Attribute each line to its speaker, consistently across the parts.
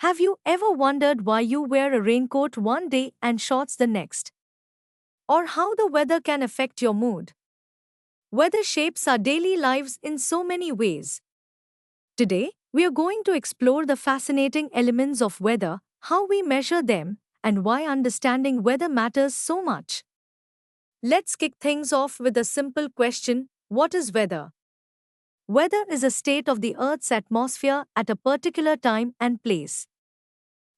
Speaker 1: Have you ever wondered why you wear a raincoat one day and shorts the next? Or how the weather can affect your mood? Weather shapes our daily lives in so many ways. Today, we are going to explore the fascinating elements of weather, how we measure them, and why understanding weather matters so much. Let's kick things off with a simple question: what is weather? Weather is a state of the Earth's atmosphere at a particular time and place.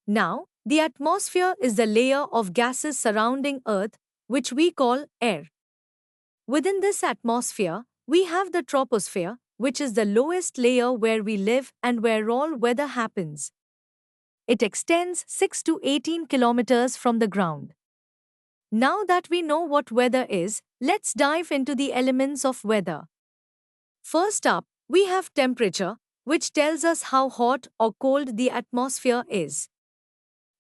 Speaker 1: Now, the atmosphere is the layer of gases surrounding Earth, which we call air. Within this atmosphere, we have the troposphere, which is the lowest layer where we live and where all weather happens. It extends 6 to 18 kilometers from the ground. Now that we know what weather is, let's dive into the elements of weather. First up, we have temperature, which tells us how hot or cold the atmosphere is.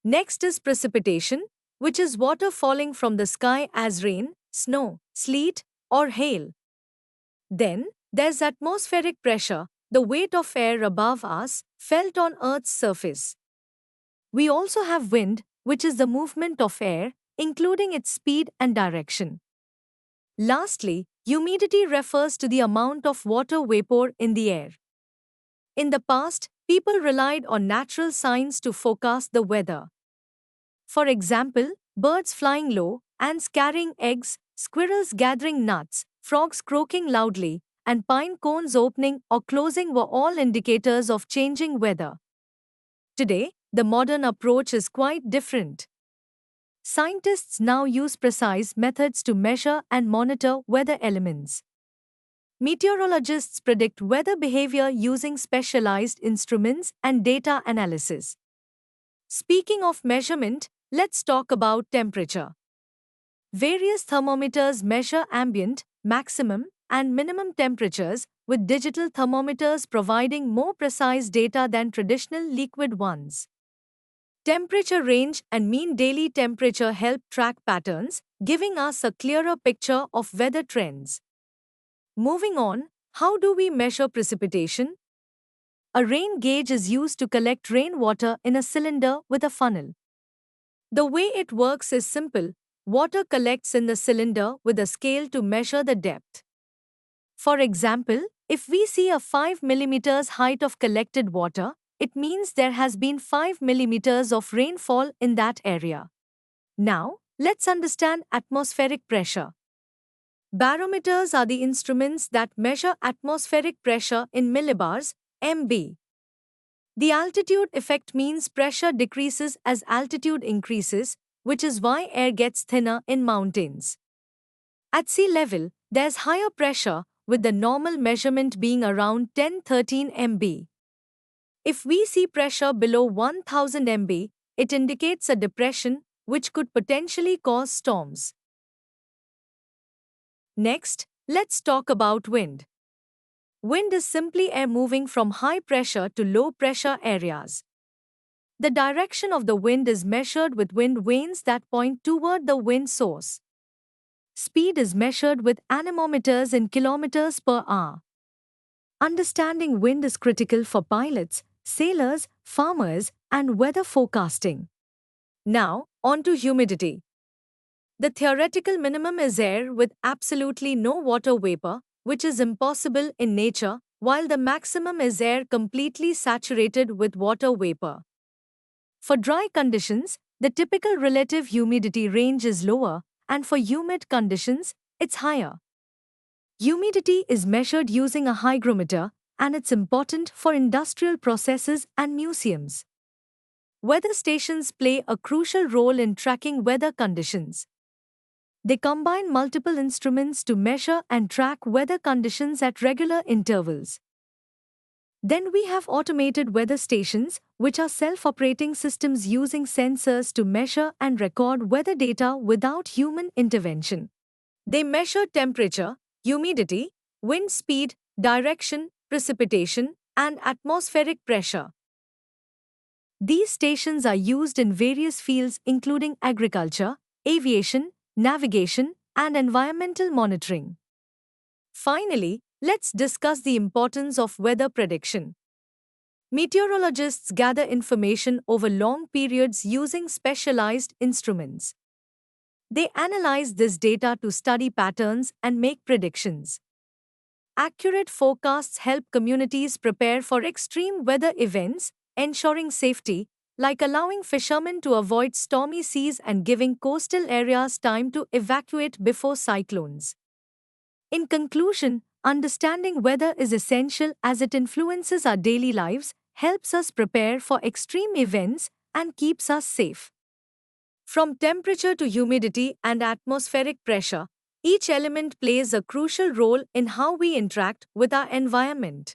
Speaker 1: Next is precipitation, which is water falling from the sky as rain, snow, sleet, or hail. Then, there's atmospheric pressure, the weight of air above us, felt on Earth's surface. We also have wind, which is the movement of air, including its speed and direction. Lastly, humidity refers to the amount of water vapor in the air. In the past, people relied on natural signs to forecast the weather. For example, birds flying low, ants carrying eggs, squirrels gathering nuts, frogs croaking loudly, and pine cones opening or closing were all indicators of changing weather. Today, the modern approach is quite different. Scientists now use precise methods to measure and monitor weather elements. Meteorologists predict weather behavior using specialized instruments and data analysis. Speaking of measurement, let's talk about temperature. Various thermometers measure ambient, maximum, and minimum temperatures, with digital thermometers providing more precise data than traditional liquid ones. Temperature range and mean daily temperature help track patterns, giving us a clearer picture of weather trends. Moving on, how do we measure precipitation? A rain gauge is used to collect rainwater in a cylinder with a funnel. The way it works is simple: water collects in the cylinder with a scale to measure the depth. For example, if we see a 5 millimeters height of collected water, it means there has been 5 millimeters of rainfall in that area. Now, let's understand atmospheric pressure. Barometers are the instruments that measure atmospheric pressure in millibars, MB. The altitude effect means pressure decreases as altitude increases, which is why air gets thinner in mountains. At sea level, there's higher pressure, with the normal measurement being around 10-13 MB. If we see pressure below 1000 MB, it indicates a depression, which could potentially cause storms. Next, let's talk about wind. Wind is simply air moving from high pressure to low pressure areas. The direction of the wind is measured with wind vanes that point toward the wind source. Speed is measured with anemometers in kilometers per hour. Understanding wind is critical for pilots, sailors, farmers, and weather forecasting. Now, on to humidity. The theoretical minimum is air with absolutely no water vapor, which is impossible in nature, while the maximum is air completely saturated with water vapor. For dry conditions, the typical relative humidity range is lower, and for humid conditions, it's higher. Humidity is measured using a hygrometer, and it's important for industrial processes and museums. Weather stations play a crucial role in tracking weather conditions. They combine multiple instruments to measure and track weather conditions at regular intervals. Then we have automated weather stations, which are self-operating systems using sensors to measure and record weather data without human intervention. They measure temperature, humidity, wind speed, direction, precipitation, and atmospheric pressure. These stations are used in various fields including agriculture, aviation, navigation, and environmental monitoring. Finally, let's discuss the importance of weather prediction. Meteorologists gather information over long periods using specialized instruments. They analyze this data to study patterns and make predictions. Accurate forecasts help communities prepare for extreme weather events, ensuring safety, like allowing fishermen to avoid stormy seas and giving coastal areas time to evacuate before cyclones. In conclusion, understanding weather is essential as it influences our daily lives, helps us prepare for extreme events, and keeps us safe. From temperature to humidity and atmospheric pressure, each element plays a crucial role in how we interact with our environment.